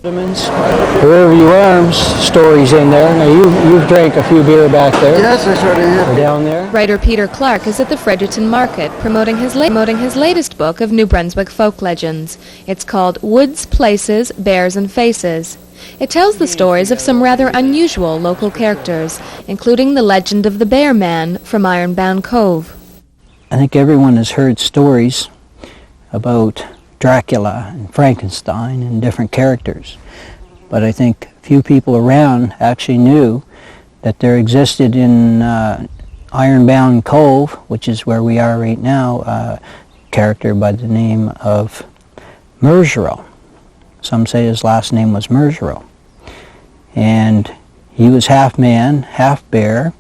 Wherever you are, stories in there. Now you've drank a few beer back there. Yes, I sort of have. Or down there. Writer Peter Clark is at the Fredericton Market promoting his latest book of New Brunswick folk legends. It's called Woods, Places, Bears and Faces. It tells the stories of some rather unusual local characters, including the legend of the Bearman from Ironbound Cove. I think everyone has heard stories about Dracula and Frankenstein and different characters. But I think few people around actually knew that there existed in Ironbound Cove, which is where we are right now, a character by the name of Mersero. Some say his last name was Mersero. And he was half man, half bear,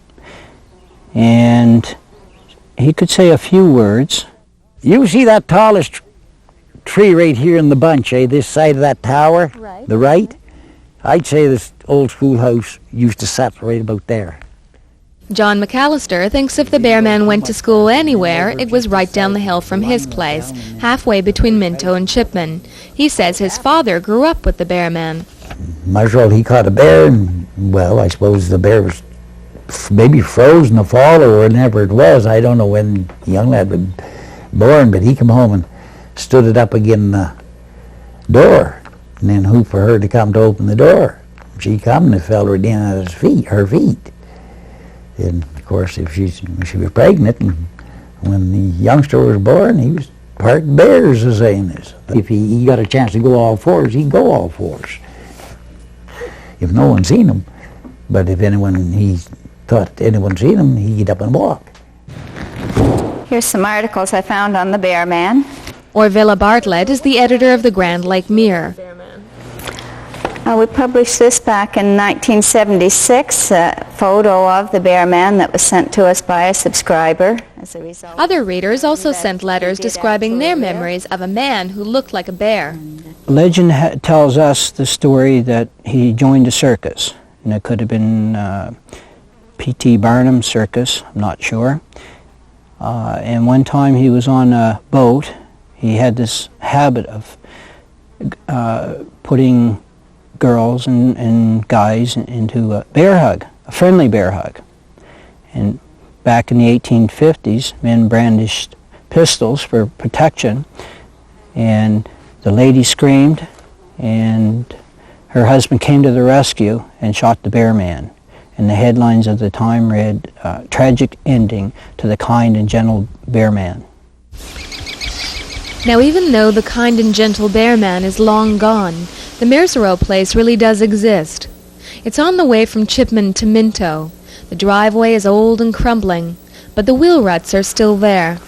and he could say a few words. You see that tallest tree right here in the bunch, this side of that tower, Right. the right? I'd say this old schoolhouse used to sit right about there. John McAllister thinks if the Bearman went to school anywhere, it was right down the hill from his place, halfway between Minto and Chipman. He says his father grew up with the Bearman. Marshall, he caught a bear, and, well, I suppose the bear was maybe froze in the fall or whenever it was. I don't know when the young lad was born, but he come home and stood it up again the door, and then who for her to come to open the door? She come and it fell right in at her feet. And of course, if she was pregnant, and when the youngster was born, he was part bears, as saying this. If he got a chance to go all fours, he'd go all fours. If no one seen him, but if he thought anyone seen him, he'd get up and walk. Here's some articles I found on the Bearman. Orvilla Bartlett is the editor of the Grand Lake Mirror. We published this back in 1976, a photo of the Bearman that was sent to us by a subscriber. As a result, Other readers also sent letters describing their memories of a man who looked like a bear. Legend tells us the story that he joined a circus, and it could have been P.T. Barnum's circus, I'm not sure. And one time he was on a boat. He had this habit of putting girls and guys into a bear hug, a friendly bear hug. And back in the 1850s, men brandished pistols for protection, and the lady screamed, and her husband came to the rescue and shot the Bearman. And the headlines of the time read, "Tragic ending to the kind and gentle Bearman." Now, even though the kind and gentle Bearman is long gone, the Mersero place really does exist. It's on the way from Chipman to Minto. The driveway is old and crumbling, but the wheel ruts are still there.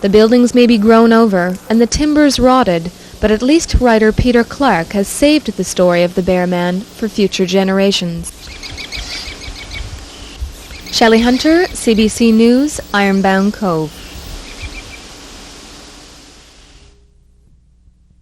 The buildings may be grown over, and the timbers rotted, but at least writer Peter Clark has saved the story of the Bearman for future generations. Shelley Hunter, CBC News, Ironbound Cove.